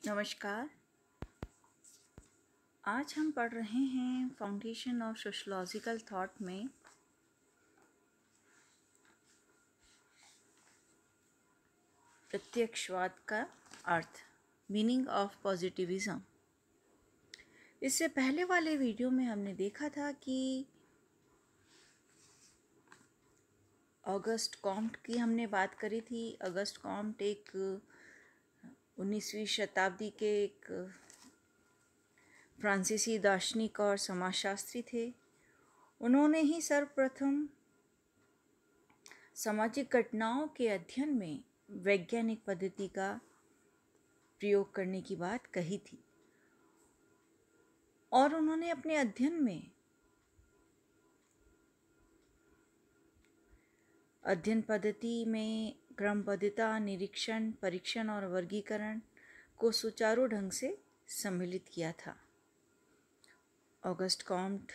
नमस्कार। आज हम पढ़ रहे हैं फाउंडेशन ऑफ सोशलॉजिकल थॉट में प्रत्यक्षवाद का अर्थ, मीनिंग ऑफ पॉजिटिविज्म। इससे पहले वाले वीडियो में हमने देखा था कि ऑगस्ट कॉम्ट की हमने बात करी थी। ऑगस्ट कॉम्ट एक 19वीं शताब्दी के एक फ्रांसीसी दार्शनिक और समाजशास्त्री थे। उन्होंने ही सर्वप्रथम सामाजिक घटनाओं के अध्ययन में वैज्ञानिक पद्धति का प्रयोग करने की बात कही थी और उन्होंने अपने अध्ययन में अध्ययन पद्धति में क्रमबद्धता, निरीक्षण, परीक्षण और वर्गीकरण को सुचारू ढंग से सम्मिलित किया था। ऑगस्ट कॉम्ट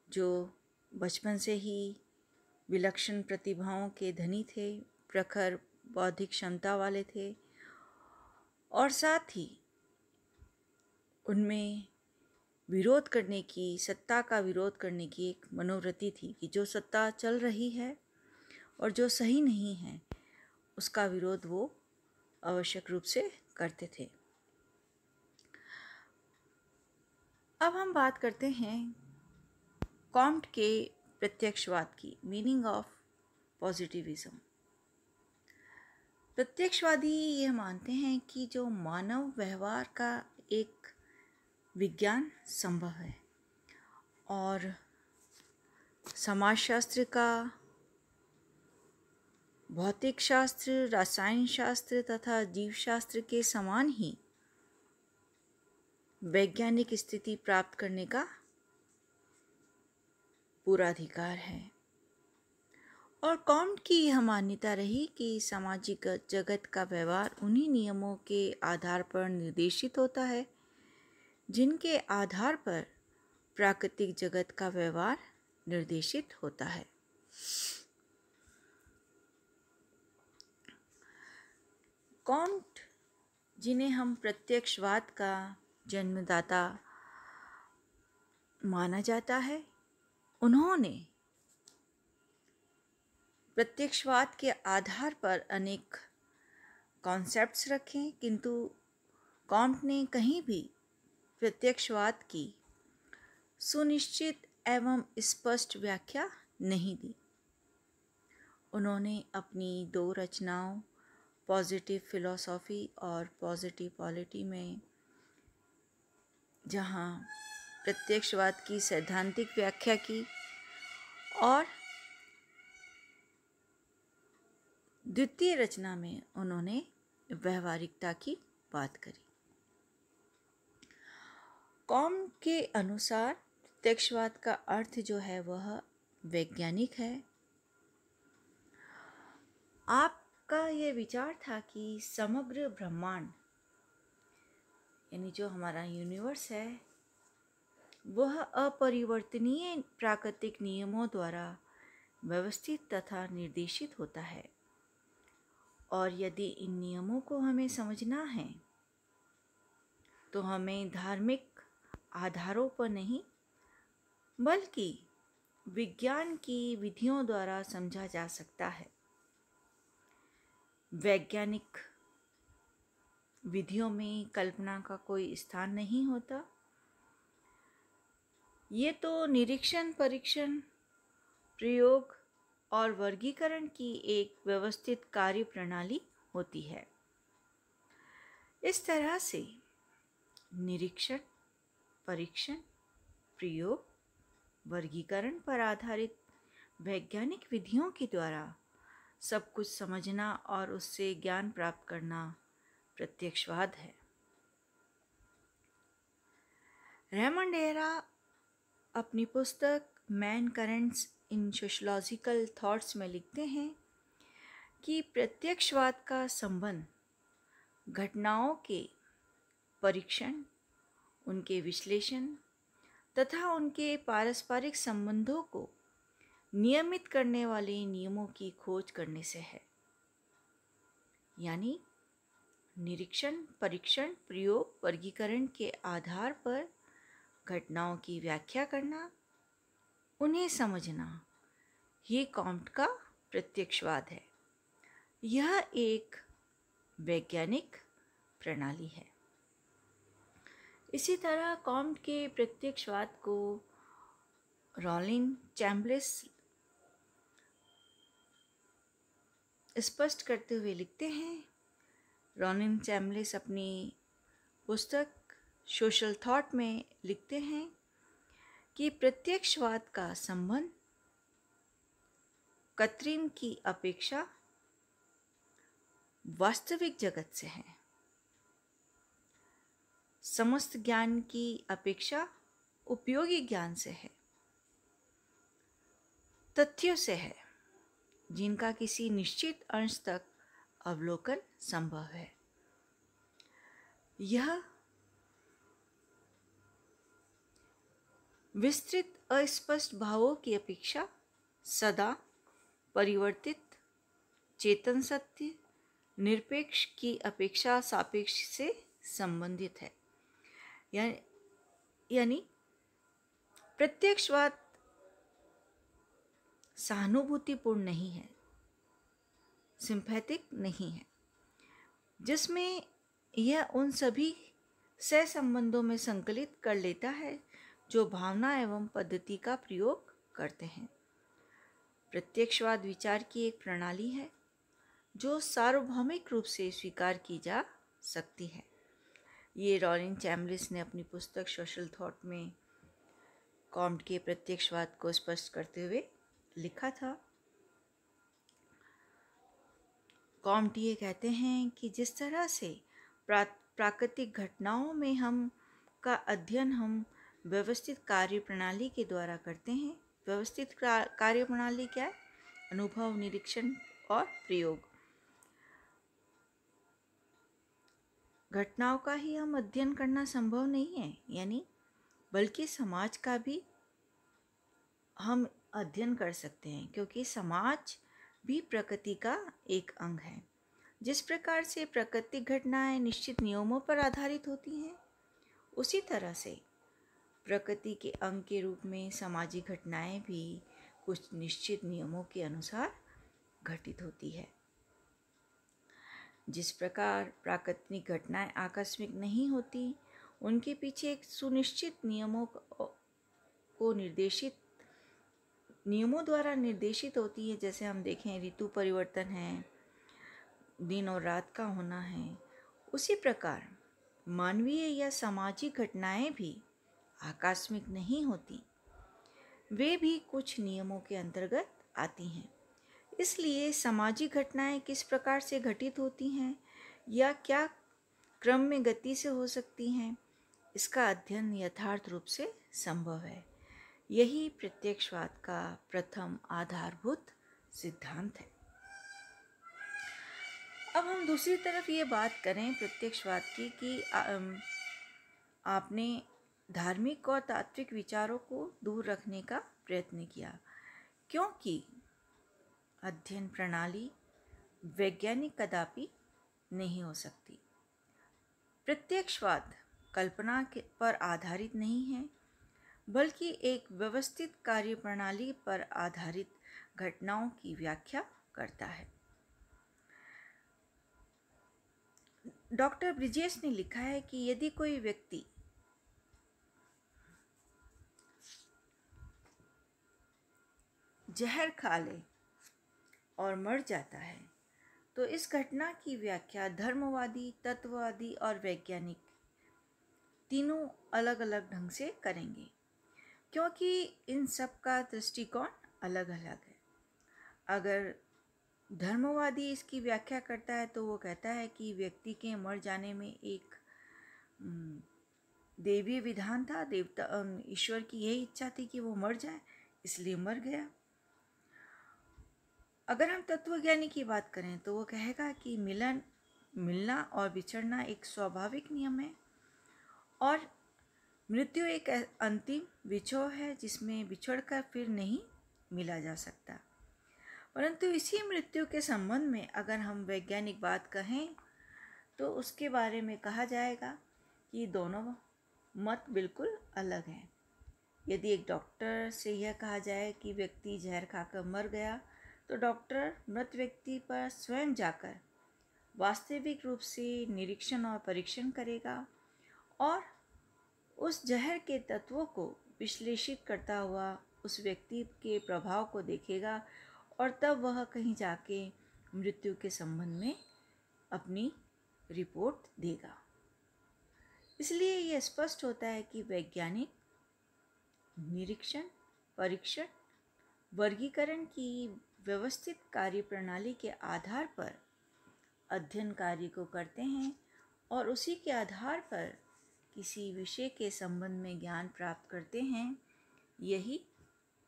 जो बचपन से ही विलक्षण प्रतिभाओं के धनी थे, प्रखर बौद्धिक क्षमता वाले थे और साथ ही उनमें विरोध करने की, सत्ता का विरोध करने की एक मनोवृत्ति थी कि जो सत्ता चल रही है और जो सही नहीं है उसका विरोध वो आवश्यक रूप से करते थे। अब हम बात करते हैं कॉम्ट के प्रत्यक्षवाद की, मीनिंग ऑफ पॉजिटिविज्म। प्रत्यक्षवादी ये मानते हैं कि जो मानव व्यवहार का एक विज्ञान संभव है और समाजशास्त्र का, भौतिक शास्त्र, रसायन शास्त्र तथा जीवशास्त्र के समान ही वैज्ञानिक स्थिति प्राप्त करने का पूरा अधिकार है। और कॉम्ट की यह मान्यता रही कि सामाजिक जगत का व्यवहार उन्हीं नियमों के आधार पर निर्देशित होता है जिनके आधार पर प्राकृतिक जगत का व्यवहार निर्देशित होता है। कॉम्ट, जिन्हें हम प्रत्यक्षवाद का जन्मदाता माना जाता है, उन्होंने प्रत्यक्षवाद के आधार पर अनेक कॉन्सेप्ट्स रखे, किंतु कॉम्ट ने कहीं भी प्रत्यक्षवाद की सुनिश्चित एवं स्पष्ट व्याख्या नहीं दी। उन्होंने अपनी दो रचनाओं पॉजिटिव फिलॉसफी और पॉजिटिव पॉलिटी में जहाँ प्रत्यक्षवाद की सैद्धांतिक व्याख्या की और द्वितीय रचना में उन्होंने व्यवहारिकता की बात करी। कॉम्ट के अनुसार प्रत्यक्षवाद का अर्थ जो है वह वैज्ञानिक है। आपका ये विचार था कि समग्र ब्रह्मांड यानी जो हमारा यूनिवर्स है वह अपरिवर्तनीय प्राकृतिक नियमों द्वारा व्यवस्थित तथा निर्देशित होता है और यदि इन नियमों को हमें समझना है तो हमें धार्मिक आधारों पर नहीं बल्कि विज्ञान की विधियों द्वारा समझा जा सकता है। वैज्ञानिक विधियों में कल्पना का कोई स्थान नहीं होता। ये तो निरीक्षण, परीक्षण, प्रयोग और वर्गीकरण की एक व्यवस्थित कार्य प्रणाली होती है। इस तरह से निरीक्षण, परीक्षण, प्रयोग, वर्गीकरण पर आधारित वैज्ञानिक विधियों के द्वारा सब कुछ समझना और उससे ज्ञान प्राप्त करना प्रत्यक्षवाद है। रेमंड एरा अपनी पुस्तक man currents in sociological thoughts में लिखते हैं कि प्रत्यक्षवाद का संबंध घटनाओं के परीक्षण, उनके विश्लेषण तथा उनके पारस्परिक संबंधों को नियमित करने वाले नियमों की खोज करने से है। यानी निरीक्षण, परीक्षण, प्रयोग, वर्गीकरण के आधार पर घटनाओं की व्याख्या करना, उन्हें समझना, ये कॉम्ट का प्रत्यक्षवाद है। यह एक वैज्ञानिक प्रणाली है। इसी तरह कॉम्ट के प्रत्यक्षवाद को रॉलिन चैम्बलिस स्पष्ट करते हुए लिखते हैं। रॉलिन चैम्बलिस अपनी पुस्तक सोशल थॉट में लिखते हैं कि प्रत्यक्षवाद का संबंध कृत्रिम की अपेक्षा वास्तविक जगत से है, समस्त ज्ञान की अपेक्षा उपयोगी ज्ञान से है, तथ्यों से है जिनका किसी निश्चित अंश तक अवलोकन संभव है। यह विस्तृत अस्पष्ट भावों की अपेक्षा सदा परिवर्तित चेतन सत्य निरपेक्ष की अपेक्षा सापेक्ष से संबंधित है। यानी प्रत्यक्षवाद सहानुभूतिपूर्ण नहीं है, सिंपैथिक नहीं है, जिसमें यह उन सभी सहसंबंधों में संकलित कर लेता है जो भावना एवं पद्धति का प्रयोग करते हैं। प्रत्यक्षवाद विचार की एक प्रणाली है जो सार्वभौमिक रूप से स्वीकार की जा सकती है। ये रॉलिन चैम्बलिस ने अपनी पुस्तक सोशल थॉट में कॉम्ट के प्रत्यक्षवाद को स्पष्ट करते हुए लिखा था। कॉम्ट ये कहते हैं कि जिस तरह से प्राकृतिक घटनाओं में हम व्यवस्थित कार्य प्रणाली के द्वारा करते हैं। व्यवस्थित कार्य प्रणाली क्या है? अनुभव, निरीक्षण और प्रयोग। घटनाओं का ही हम अध्ययन करना संभव नहीं है, यानी बल्कि समाज का भी हम अध्ययन कर सकते हैं, क्योंकि समाज भी प्रकृति का एक अंग है। जिस प्रकार से प्राकृतिक घटनाएं निश्चित नियमों पर आधारित होती हैं, उसी तरह से प्रकृति के अंग के रूप में सामाजिक घटनाएं भी कुछ निश्चित नियमों के अनुसार घटित होती है। जिस प्रकार प्राकृतिक घटनाएं आकस्मिक नहीं होती, उनके पीछे एक सुनिश्चित नियमों द्वारा निर्देशित होती है। जैसे हम देखें, ऋतु परिवर्तन है, दिन और रात का होना है। उसी प्रकार मानवीय या सामाजिक घटनाएं भी आकस्मिक नहीं होती, वे भी कुछ नियमों के अंतर्गत आती हैं। इसलिए सामाजिक घटनाएं किस प्रकार से घटित होती हैं या क्या क्रम में गति से हो सकती हैं, इसका अध्ययन यथार्थ रूप से संभव है। यही प्रत्यक्षवाद का प्रथम आधारभूत सिद्धांत है। अब हम दूसरी तरफ ये बात करें प्रत्यक्षवाद की कि आपने धार्मिक और तात्विक विचारों को दूर रखने का प्रयत्न किया, क्योंकि अध्ययन प्रणाली वैज्ञानिक कदापि नहीं हो सकती। प्रत्यक्षवाद कल्पना पर आधारित नहीं है, बल्कि एक व्यवस्थित कार्य प्रणाली पर आधारित घटनाओं की व्याख्या करता है। डॉक्टर ब्रिजेश ने लिखा है कि यदि कोई व्यक्ति जहर खा ले और मर जाता है, तो इस घटना की व्याख्या धर्मवादी, तत्ववादी और वैज्ञानिक तीनों अलग अलग ढंग से करेंगे, क्योंकि इन सब का दृष्टिकोण अलग अलग है। अगर धर्मवादी इसकी व्याख्या करता है तो वो कहता है कि व्यक्ति के मर जाने में एक देवीय विधान था, ईश्वर की यही इच्छा थी कि वो मर जाए, इसलिए मर गया। अगर हम तत्वज्ञानी की बात करें तो वो कहेगा कि मिलना और बिछड़ना एक स्वाभाविक नियम है और मृत्यु एक अंतिम विछोह है जिसमें बिछड़कर फिर नहीं मिला जा सकता। परंतु इसी मृत्यु के संबंध में अगर हम वैज्ञानिक बात कहें तो उसके बारे में कहा जाएगा कि दोनों मत बिल्कुल अलग हैं। यदि एक डॉक्टर से यह कहा जाए कि व्यक्ति जहर खाकर मर गया, तो डॉक्टर मृत व्यक्ति पर स्वयं जाकर वास्तविक रूप से निरीक्षण और परीक्षण करेगा और उस जहर के तत्वों को विश्लेषित करता हुआ उस व्यक्ति के प्रभाव को देखेगा और तब वह कहीं जाके मृत्यु के संबंध में अपनी रिपोर्ट देगा। इसलिए यह स्पष्ट होता है कि वैज्ञानिक निरीक्षण, परीक्षण, वर्गीकरण की व्यवस्थित कार्यप्रणाली के आधार पर अध्ययन कार्य को करते हैं और उसी के आधार पर किसी विषय के संबंध में ज्ञान प्राप्त करते हैं। यही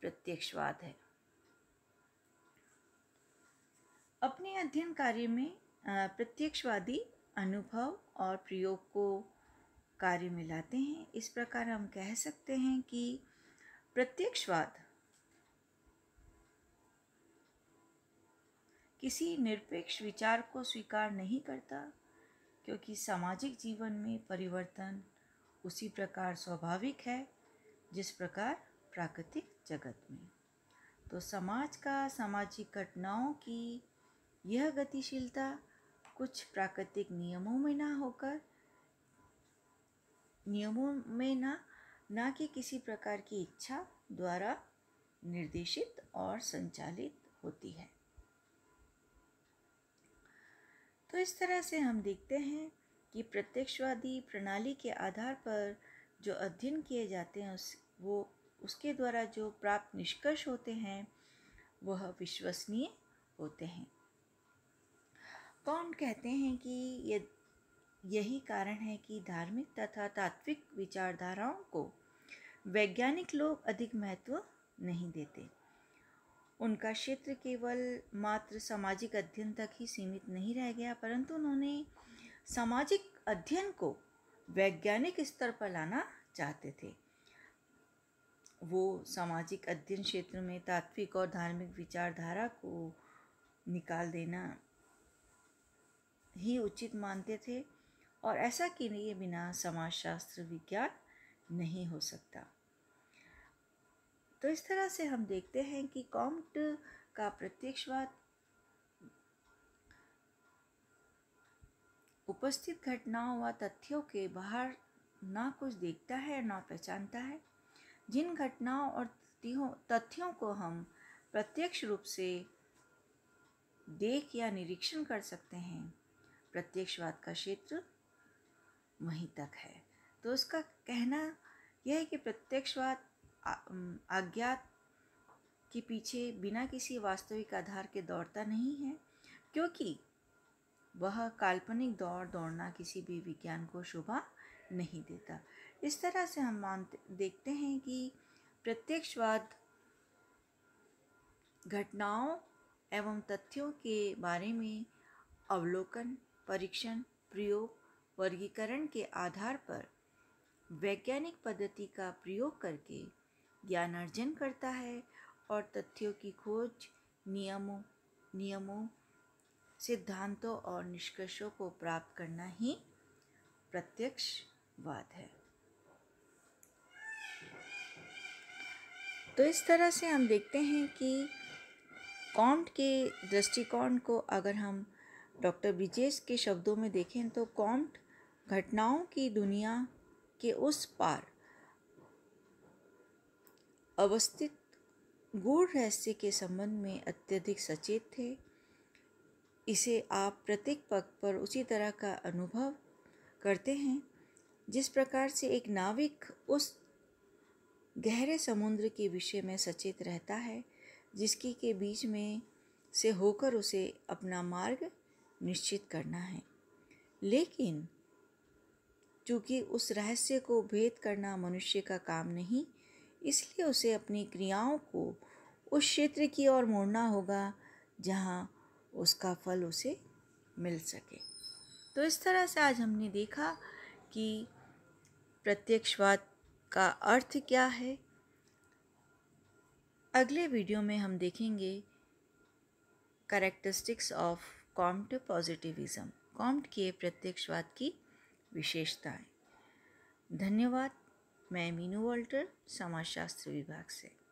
प्रत्यक्षवाद है। अपने अध्ययन कार्य में प्रत्यक्षवादी अनुभव और प्रयोग को कार्य में लाते हैं। इस प्रकार हम कह सकते हैं कि प्रत्यक्षवाद किसी निरपेक्ष विचार को स्वीकार नहीं करता, क्योंकि सामाजिक जीवन में परिवर्तन उसी प्रकार स्वाभाविक है जिस प्रकार प्राकृतिक जगत में। तो समाज का सामाजिक घटनाओं की यह गतिशीलता कुछ प्राकृतिक नियमों में ना कि किसी प्रकार की इच्छा द्वारा निर्देशित और संचालित होती है। तो इस तरह से हम देखते हैं कि प्रत्यक्षवादी प्रणाली के आधार पर जो अध्ययन किए जाते हैं उसके द्वारा जो प्राप्त निष्कर्ष होते हैं वह विश्वसनीय होते हैं। कॉन्ट कहते हैं कि यही कारण है कि धार्मिक तथा तात्विक विचारधाराओं को वैज्ञानिक लोग अधिक महत्व नहीं देते। उनका क्षेत्र केवल मात्र सामाजिक अध्ययन तक ही सीमित नहीं रह गया, परंतु उन्होंने सामाजिक अध्ययन को वैज्ञानिक स्तर पर लाना चाहते थे। वो सामाजिक अध्ययन क्षेत्र में तात्विक और धार्मिक विचारधारा को निकाल देना ही उचित मानते थे और ऐसा किए बिना समाजशास्त्र विज्ञान नहीं हो सकता। तो इस तरह से हम देखते हैं कि कॉम्ट का प्रत्यक्षवाद उपस्थित घटनाओं व तथ्यों के बाहर ना कुछ देखता है ना पहचानता है। जिन घटनाओं और तथ्यों को हम प्रत्यक्ष रूप से देख या निरीक्षण कर सकते हैं, प्रत्यक्षवाद का क्षेत्र वहीं तक है। तो उसका कहना यह है कि प्रत्यक्षवाद अज्ञात के पीछे बिना किसी वास्तविक आधार के दौड़ता नहीं है, क्योंकि वह काल्पनिक दौड़ना किसी भी विज्ञान को शोभा नहीं देता। इस तरह से हम देखते हैं कि प्रत्यक्षवाद घटनाओं एवं तथ्यों के बारे में अवलोकन, परीक्षण, प्रयोग, वर्गीकरण के आधार पर वैज्ञानिक पद्धति का प्रयोग करके ज्ञान अर्जन करता है और तथ्यों की खोज, नियमों, सिद्धांतों और निष्कर्षों को प्राप्त करना ही प्रत्यक्षवाद है। तो इस तरह से हम देखते हैं कि कॉम्ट के दृष्टिकोण को अगर हम डॉक्टर ब्रिजेस के शब्दों में देखें तो कॉम्ट घटनाओं की दुनिया के उस पार अवस्थित गूढ़ रहस्य के संबंध में अत्यधिक सचेत थे। इसे आप प्रत्येक पग पर उसी तरह का अनुभव करते हैं जिस प्रकार से एक नाविक उस गहरे समुद्र के विषय में सचेत रहता है जिसकी के बीच में से होकर उसे अपना मार्ग निश्चित करना है। लेकिन चूँकि उस रहस्य को भेद करना मनुष्य का काम नहीं, इसलिए उसे अपनी क्रियाओं को उस क्षेत्र की ओर मोड़ना होगा जहाँ उसका फल उसे मिल सके। तो इस तरह से आज हमने देखा कि प्रत्यक्षवाद का अर्थ क्या है। अगले वीडियो में हम देखेंगे characteristics of Comte positivism. Comte के प्रत्यक्षवाद की विशेषताएं। धन्यवाद। मैं मीनू वॉल्टर, समाजशास्त्र विभाग से।